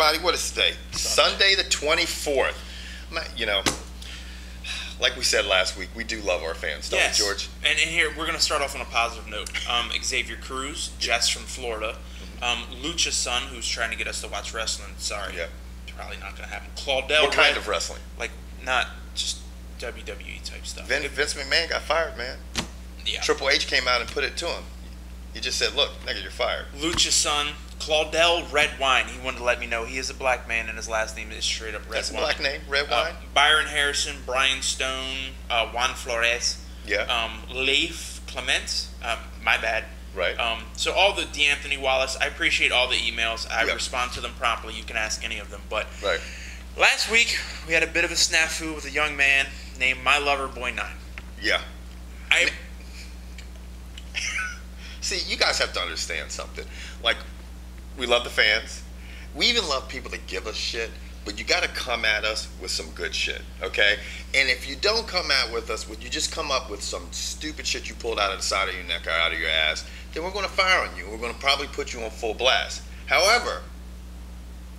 everybody. What is today? Sunday the 24th. You know, like we said last week, we do love our fans, don't we, George? And here, we're going to start off on a positive note. Xavier Cruz, Jess from Florida, Lucha's son, who's trying to get us to watch wrestling. Sorry. Yeah. Probably not going to happen. Claudel. What kind of wrestling? Like, not just WWE type stuff. Vince McMahon got fired, man. Yeah. Triple H came out and put it to him. He just said, look, nigga, you're fired. Lucha's son, Claudel Red Wine. He wanted to let me know he is a black man and his last name is straight up Red Wine. That's a black name, Red Wine? Byron Harrison, Brian Stone, Juan Flores. Yeah. Leif Clement. My bad. Right. So all the D'Anthony Wallace, I appreciate all the emails. I respond to them promptly. You can ask any of them. But right. Last week, we had a bit of a snafu with a young man named My Lover Boy 9. Yeah. See, you guys have to understand something. Like, we love the fans. We even love people that give us shit. But you got to come at us with some good shit, okay? And if you don't come out with us, you just come up with some stupid shit you pulled out of the side of your neck or out of your ass, then we're going to fire on you. We're going to probably put you on full blast. However,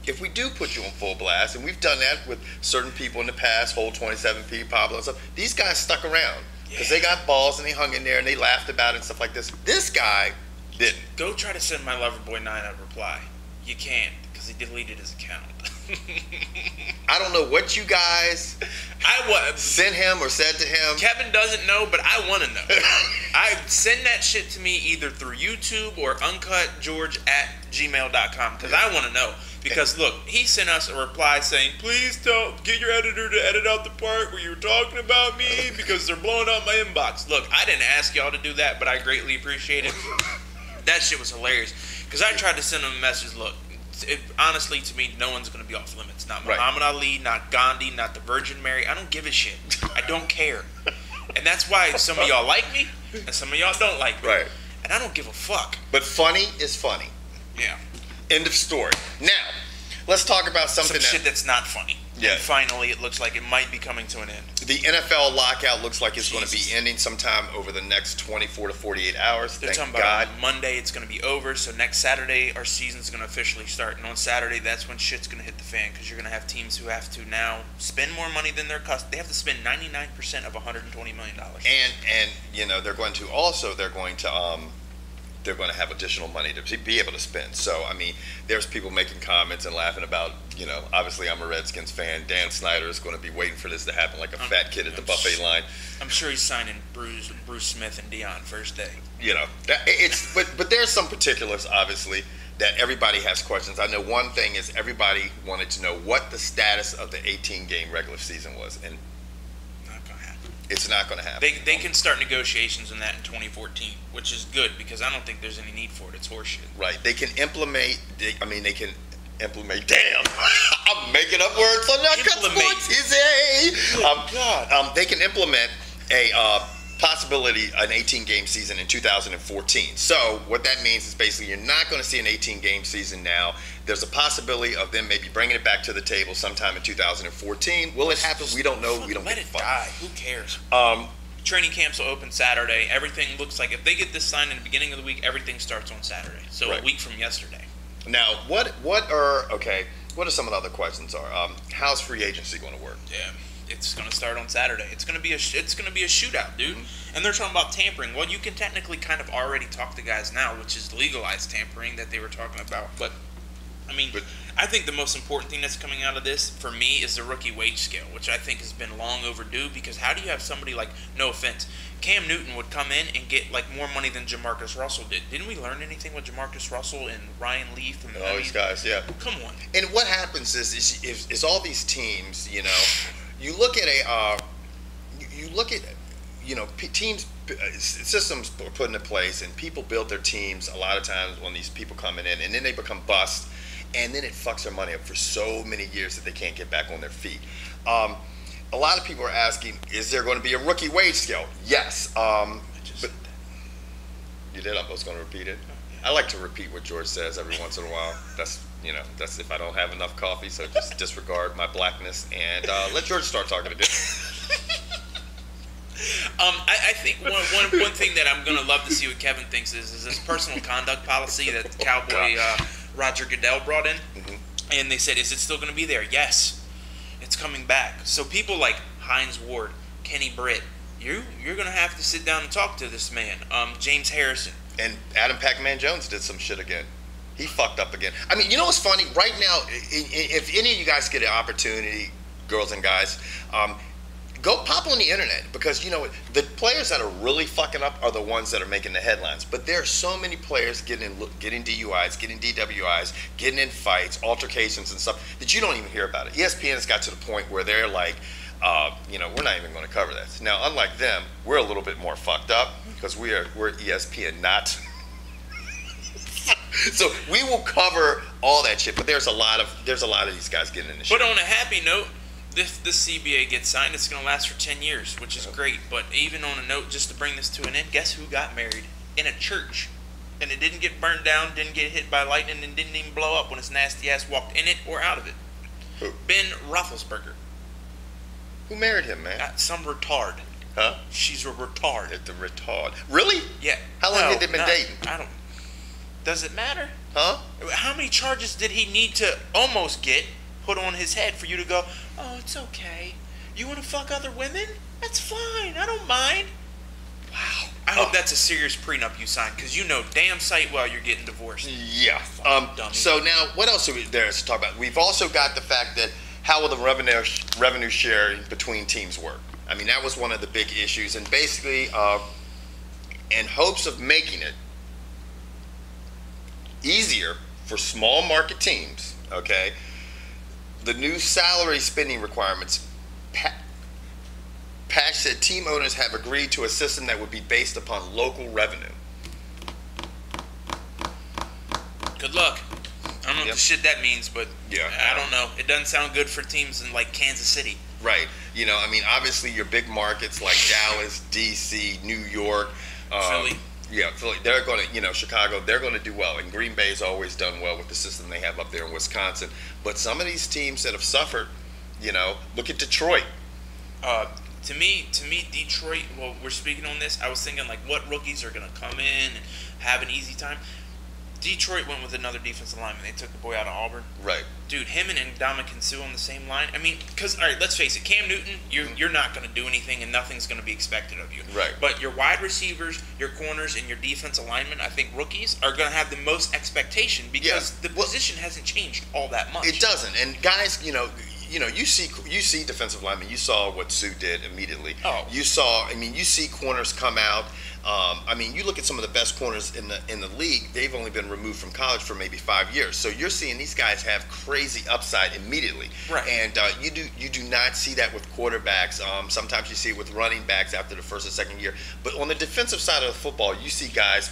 if we do put you on full blast, and we've done that with certain people in the past, Whole 27P, Pablo and stuff, these guys stuck around because they got balls and they hung in there and they laughed about it and stuff like this. This guy didn't. Go try to send My Lover Boy 9 a reply. You can't because he deleted his account. I don't know what you guys sent him or said to him. Kevin doesn't know, but I want to know. I send that shit to me either through YouTube or uncutgeorge@gmail.com because I want to know. Because look, he sent us a reply saying, please get your editor to edit out the part where you were talking about me because they're blowing up my inbox. Look, I didn't ask y'all to do that, but I greatly appreciate it. That shit was hilarious. Because I tried to send him a message, look, honestly, to me, no one's going to be off limits. Not Muhammad Ali, not Gandhi, not the Virgin Mary. I don't give a shit. I don't care. And that's why some of y'all like me and some of y'all don't like me. Right. And I don't give a fuck. But funny is funny. Yeah. End of story. Now, let's talk about some shit that's not funny. Yeah. And finally, it looks like it might be coming to an end. The NFL lockout looks like it's going to be ending sometime over the next 24 to 48 hours. They're talking about on Monday it's going to be over. So next Saturday, our season's going to officially start. And on Saturday, that's when shit's going to hit the fan because you're going to have teams who have to now spend more money than their cost. They have to spend 99% of $120 million. And you know they're going to have additional money to be able to spend. So, I mean, there's people making comments and laughing about, you know, obviously I'm a Redskins fan. Dan Snyder is going to be waiting for this to happen like a fat kid at the buffet line. I'm sure he's signing Bruce Smith and Dion first day. You know, but there's some particulars, obviously, that everybody has questions. I know one thing is everybody wanted to know what the status of the 18-game regular season was, and it's not going to happen. They can start negotiations on that in 2014, which is good because I don't think there's any need for it. It's horseshit. Right. They can implement. Damn, I'm making up words on that. They can implement a possibility an 18-game season in 2014. So what that means is basically you're not going to see an 18-game season now. There's a possibility of them maybe bringing it back to the table sometime in 2014. Will it happen? We don't know. We don't let give it a fuck. die. Who cares? Training camps will open Saturday. Everything looks like if they get this signed in the beginning of the week, everything starts on Saturday. So a week from yesterday. Now, what are some of the other questions are? How's free agency going to work? Yeah. It's going to start on Saturday. It's going to be a shootout, dude. Mm-hmm. And they're talking about tampering. Well, you can technically kind of already talk to guys now, which is legalized tampering that they were talking about. But I mean, I think the most important thing that's coming out of this for me is the rookie wage scale, which I think has been long overdue. Because how do you have somebody like, no offense, Cam Newton would come in and get like more money than Jamarcus Russell did? Didn't we learn anything with Jamarcus Russell and Ryan Leaf and all these guys? Yeah. Come on. And what happens is all these teams, you know. You look at teams, systems are put into place, and people build their teams a lot of times when these people coming in, and then they become bust, and then it fucks their money up for so many years that they can't get back on their feet. A lot of people are asking, is there going to be a rookie wage scale? Yes. But you did? I was going to repeat it. I like to repeat what George says every once in a while. That's if I don't have enough coffee, so just disregard my blackness and let George start talking a bit. I think one thing that I'm going to love to see what Kevin thinks is this personal conduct policy that Cowboy Roger Goodell brought in. Mm-hmm. And they said, is it still going to be there? Yes, it's coming back. So people like Hines Ward, Kenny Britt, you're going to have to sit down and talk to this man. James Harrison. And Adam Pac-Man Jones did some shit again. He fucked up again. I mean, you know what's funny? Right now, if any of you guys get an opportunity, girls and guys, go pop on the internet, because you know the players that are really fucking up are the ones that are making the headlines. But there are so many players getting DUIs, getting DWIs, getting in fights, altercations and stuff that you don't even hear about it. ESPN has got to the point where they're like, you know, we're not even going to cover this. Now, unlike them, we're a little bit more fucked up because we're ESPN, not. So we will cover all that shit. But there's a lot of these guys getting in the shit. But on a happy note, if the CBA gets signed, it's going to last for 10 years, which is great. But even on a note, just to bring this to an end, guess who got married in a church? And it didn't get burned down, didn't get hit by lightning, and didn't even blow up when his nasty ass walked in it or out of it. Who? Ben Roethlisberger. Who married him, man? Some retard. Huh? She's a retard. The retard. Really? Yeah. How long had they been dating? I don't. Does it matter? Huh? How many charges did he need to almost get put on his head for you to go, oh, it's okay. You want to fuck other women? That's fine. I don't mind. Wow. I hope that's a serious prenup you sign, because you know damn sight well you're getting divorced. Yeah. So now, what else are there to talk about? We've also got the fact that how will the revenue sharing between teams work? I mean, that was one of the big issues, and basically, in hopes of making it easier for small market teams, okay, the new salary spending requirements, Patch said team owners have agreed to a system that would be based upon local revenue. Good luck. I don't know what the shit that means, but yeah, I don't know. It doesn't sound good for teams in like Kansas City. Right. You know, I mean, obviously your big markets like Dallas, D.C., New York, Philly. Yeah, Philly. They're going to, you know, Chicago, they're going to do well. And Green Bay's always done well with the system they have up there in Wisconsin. But some of these teams that have suffered, you know, look at Detroit. To me, Detroit, well, we're speaking on this, I was thinking, like, what rookies are going to come in and have an easy time? Detroit went with another defensive lineman. They took the boy out of Auburn. Right. Dude, him and Ndamukong Suh on the same line. I mean, because, all right, let's face it, Cam Newton, you're not going to do anything and nothing's going to be expected of you. Right. But your wide receivers, your corners, and your defensive linemen, I think rookies are going to have the most expectation because the position hasn't changed all that much. It doesn't. And guys, you see defensive linemen. You saw what Sue did immediately. Oh. You see corners come out. I mean, you look at some of the best corners in the league. They've only been removed from college for maybe 5 years. So you're seeing these guys have crazy upside immediately. Right. And you do not see that with quarterbacks. Sometimes you see it with running backs after the first or second year. But on the defensive side of the football, you see guys,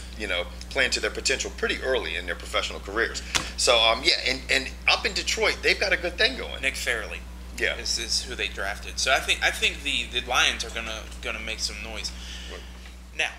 playing to their potential pretty early in their professional careers. So and up in Detroit, they've got a good thing going. Nick Fairley. Yeah. Is who they drafted. So I think the Lions are gonna make some noise. Now,